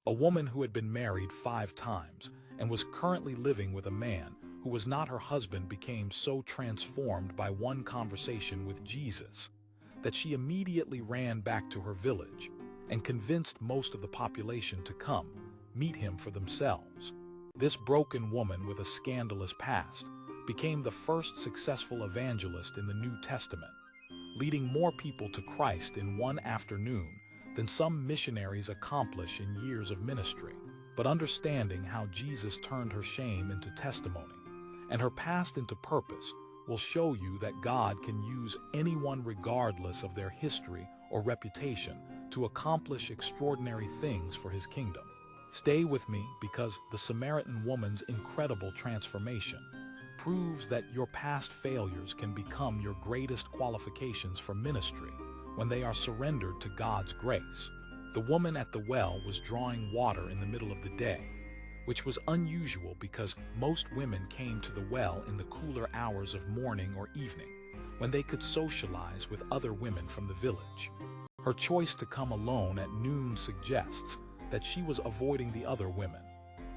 A woman who had been married 5 times and was currently living with a man who was not her husband became so transformed by one conversation with Jesus that she immediately ran back to her village and convinced most of the population to come meet him for themselves. This broken woman with a scandalous past became the first successful evangelist in the New Testament, leading more people to Christ in one afternoon than some missionaries accomplish in years of ministry. But understanding how Jesus turned her shame into testimony and her past into purpose will show you that God can use anyone regardless of their history or reputation to accomplish extraordinary things for his kingdom. Stay with me because the Samaritan woman's incredible transformation proves that your past failures can become your greatest qualifications for ministry when they are surrendered to God's grace. The woman at the well was drawing water in the middle of the day, which was unusual because most women came to the well in the cooler hours of morning or evening, when they could socialize with other women from the village. Her choice to come alone at noon suggests that she was avoiding the other women,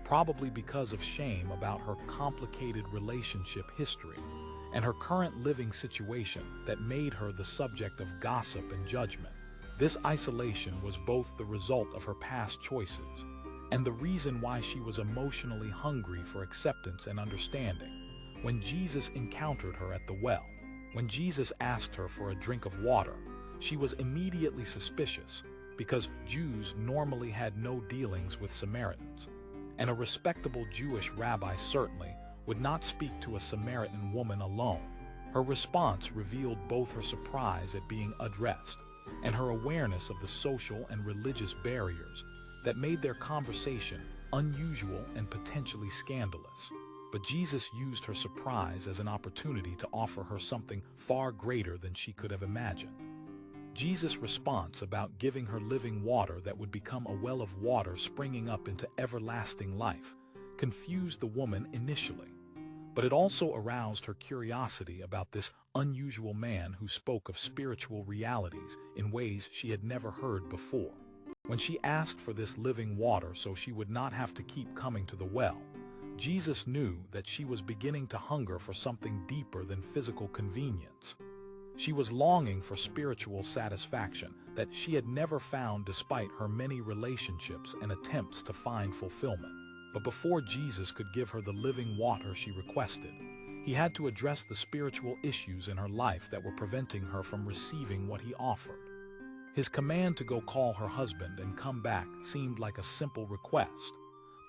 probably because of shame about her complicated relationship history and her current living situation that made her the subject of gossip and judgment. This isolation was both the result of her past choices and the reason why she was emotionally hungry for acceptance and understanding. When Jesus encountered her at the well, when Jesus asked her for a drink of water, she was immediately suspicious because Jews normally had no dealings with Samaritans, and a respectable Jewish rabbi certainly would not speak to a Samaritan woman alone. Her response revealed both her surprise at being addressed and her awareness of the social and religious barriers that made their conversation unusual and potentially scandalous. But Jesus used her surprise as an opportunity to offer her something far greater than she could have imagined. Jesus' response about giving her living water that would become a well of water springing up into everlasting life confused the woman initially, but it also aroused her curiosity about this unusual man who spoke of spiritual realities in ways she had never heard before. When she asked for this living water so she would not have to keep coming to the well, Jesus knew that she was beginning to hunger for something deeper than physical convenience. She was longing for spiritual satisfaction that she had never found despite her many relationships and attempts to find fulfillment. But before Jesus could give her the living water she requested, he had to address the spiritual issues in her life that were preventing her from receiving what he offered. His command to go call her husband and come back seemed like a simple request,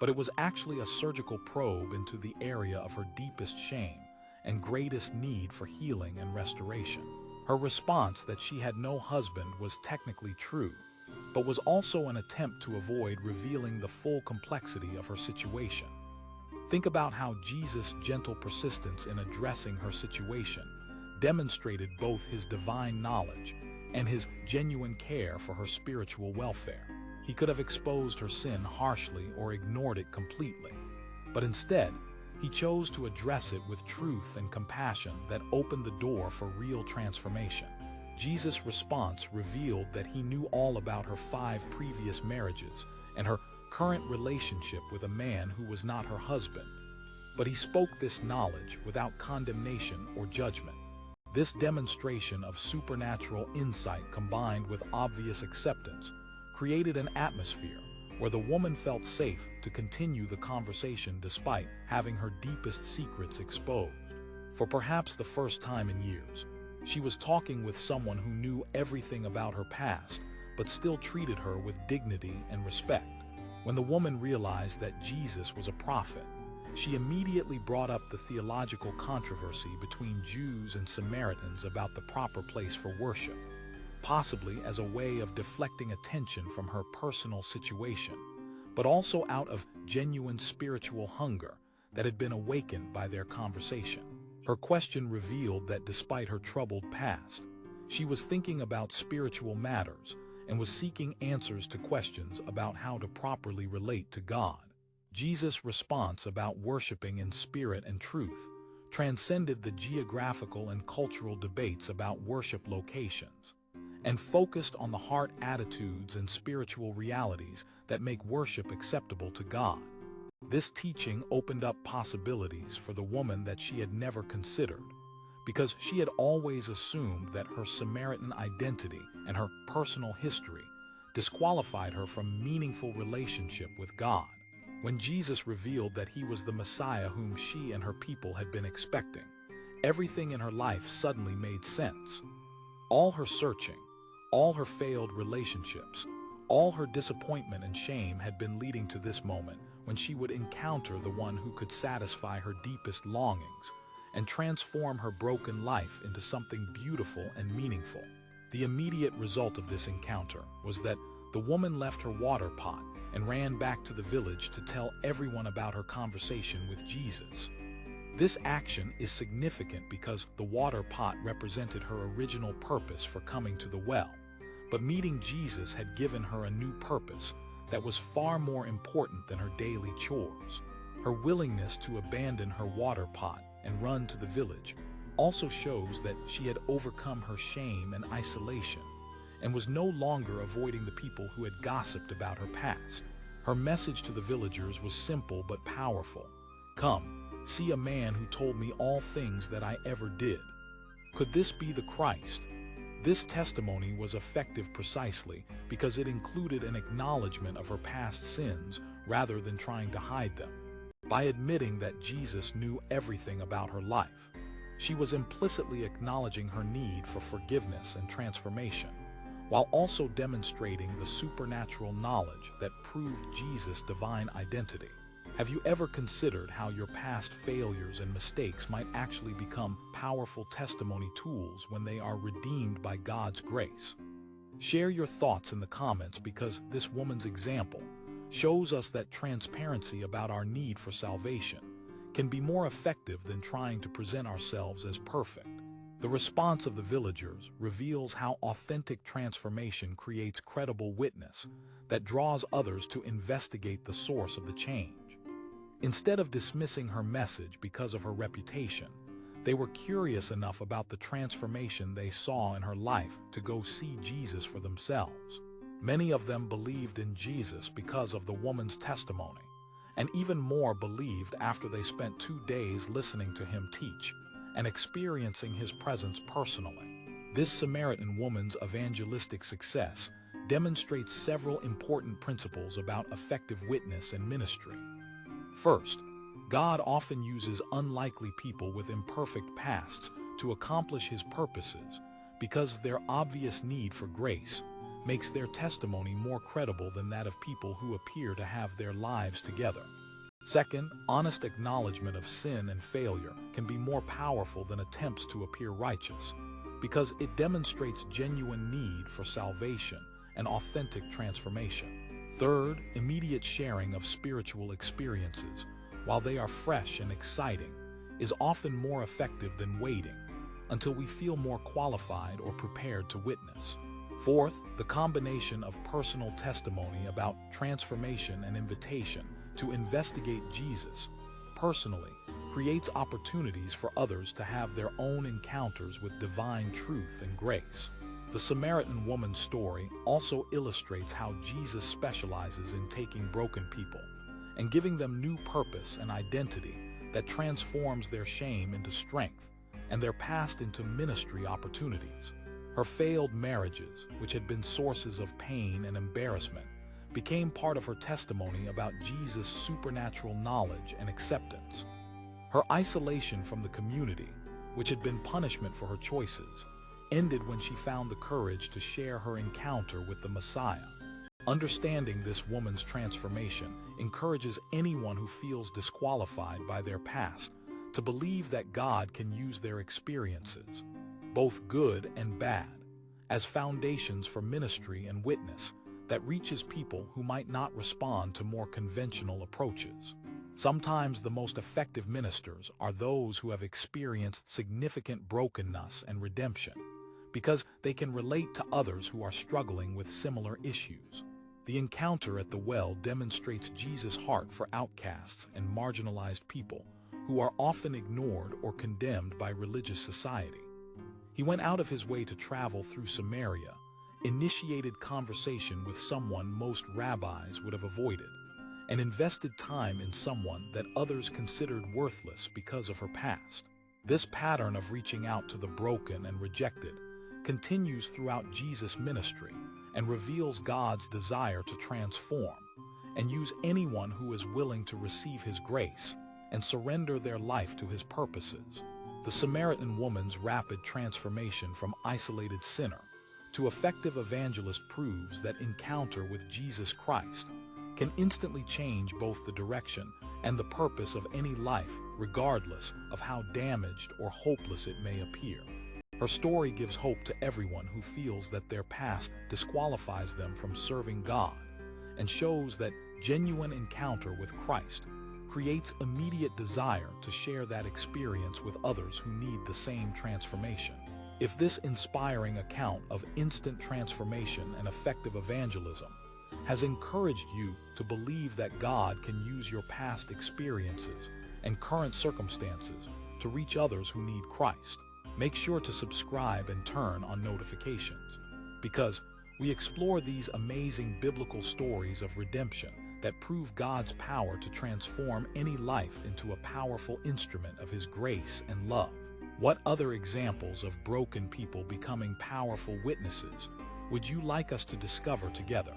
but it was actually a surgical probe into the area of her deepest shame and greatest need for healing and restoration. Her response that she had no husband was technically true, but was also an attempt to avoid revealing the full complexity of her situation. Think about how Jesus' gentle persistence in addressing her situation demonstrated both his divine knowledge and his genuine care for her spiritual welfare. He could have exposed her sin harshly or ignored it completely, but instead, he chose to address it with truth and compassion that opened the door for real transformation. Jesus' response revealed that he knew all about her 5 previous marriages and her current relationship with a man who was not her husband. But he spoke this knowledge without condemnation or judgment. This demonstration of supernatural insight combined with obvious acceptance created an atmosphere where the woman felt safe to continue the conversation despite having her deepest secrets exposed. For perhaps the first time in years, she was talking with someone who knew everything about her past, but still treated her with dignity and respect. When the woman realized that Jesus was a prophet, she immediately brought up the theological controversy between Jews and Samaritans about the proper place for worship, possibly as a way of deflecting attention from her personal situation, but also out of genuine spiritual hunger that had been awakened by their conversation. Her question revealed that despite her troubled past, she was thinking about spiritual matters and was seeking answers to questions about how to properly relate to God. Jesus' response about worshiping in spirit and truth transcended the geographical and cultural debates about worship locations and focused on the heart attitudes and spiritual realities that make worship acceptable to God. This teaching opened up possibilities for the woman that she had never considered, because she had always assumed that her Samaritan identity and her personal history disqualified her from meaningful relationship with God. When Jesus revealed that he was the Messiah whom she and her people had been expecting, everything in her life suddenly made sense. All her searching, all her failed relationships, all her disappointment and shame had been leading to this moment when she would encounter the one who could satisfy her deepest longings and transform her broken life into something beautiful and meaningful. The immediate result of this encounter was that the woman left her water pot and ran back to the village to tell everyone about her conversation with Jesus. This action is significant because the water pot represented her original purpose for coming to the well, but meeting Jesus had given her a new purpose that was far more important than her daily chores. Her willingness to abandon her water pot and run to the village also shows that she had overcome her shame and isolation and was no longer avoiding the people who had gossiped about her past. Her message to the villagers was simple but powerful. "Come, see a man who told me all things that I ever did." Could this be the Christ? This testimony was effective precisely because it included an acknowledgement of her past sins rather than trying to hide them. By admitting that Jesus knew everything about her life, she was implicitly acknowledging her need for forgiveness and transformation, while also demonstrating the supernatural knowledge that proved Jesus' divine identity. Have you ever considered how your past failures and mistakes might actually become powerful testimony tools when they are redeemed by God's grace? Share your thoughts in the comments, because this woman's example shows us that transparency about our need for salvation can be more effective than trying to present ourselves as perfect. The response of the villagers reveals how authentic transformation creates credible witness that draws others to investigate the source of the change. Instead of dismissing her message because of her reputation, they were curious enough about the transformation they saw in her life to go see Jesus for themselves. Many of them believed in Jesus because of the woman's testimony, and even more believed after they spent 2 days listening to him teach and experiencing his presence personally. This Samaritan woman's evangelistic success demonstrates several important principles about effective witness and ministry. First, God often uses unlikely people with imperfect pasts to accomplish his purposes because their obvious need for grace makes their testimony more credible than that of people who appear to have their lives together. Second, honest acknowledgement of sin and failure can be more powerful than attempts to appear righteous, because it demonstrates genuine need for salvation and authentic transformation. Third, immediate sharing of spiritual experiences, while they are fresh and exciting, is often more effective than waiting until we feel more qualified or prepared to witness. Fourth, the combination of personal testimony about transformation and invitation to investigate Jesus personally creates opportunities for others to have their own encounters with divine truth and grace. The Samaritan woman's story also illustrates how Jesus specializes in taking broken people and giving them new purpose and identity that transforms their shame into strength and their past into ministry opportunities. Her failed marriages, which had been sources of pain and embarrassment, became part of her testimony about Jesus' supernatural knowledge and acceptance. Her isolation from the community, which had been punishment for her choices, ended when she found the courage to share her encounter with the Messiah. Understanding this woman's transformation encourages anyone who feels disqualified by their past to believe that God can use their experiences, both good and bad, as foundations for ministry and witness that reaches people who might not respond to more conventional approaches. Sometimes the most effective ministers are those who have experienced significant brokenness and redemption, because they can relate to others who are struggling with similar issues. The encounter at the well demonstrates Jesus' heart for outcasts and marginalized people who are often ignored or condemned by religious society. He went out of his way to travel through Samaria, initiated conversation with someone most rabbis would have avoided, and invested time in someone that others considered worthless because of her past. This pattern of reaching out to the broken and rejected continues throughout Jesus' ministry and reveals God's desire to transform and use anyone who is willing to receive his grace and surrender their life to his purposes. The Samaritan woman's rapid transformation from isolated sinner to effective evangelist proves that encounter with Jesus Christ can instantly change both the direction and the purpose of any life, regardless of how damaged or hopeless it may appear. Her story gives hope to everyone who feels that their past disqualifies them from serving God, and shows that genuine encounter with Christ creates immediate desire to share that experience with others who need the same transformation. If this inspiring account of instant transformation and effective evangelism has encouraged you to believe that God can use your past experiences and current circumstances to reach others who need Christ, make sure to subscribe and turn on notifications, because we explore these amazing biblical stories of redemption that prove God's power to transform any life into a powerful instrument of his grace and love. What other examples of broken people becoming powerful witnesses would you like us to discover together?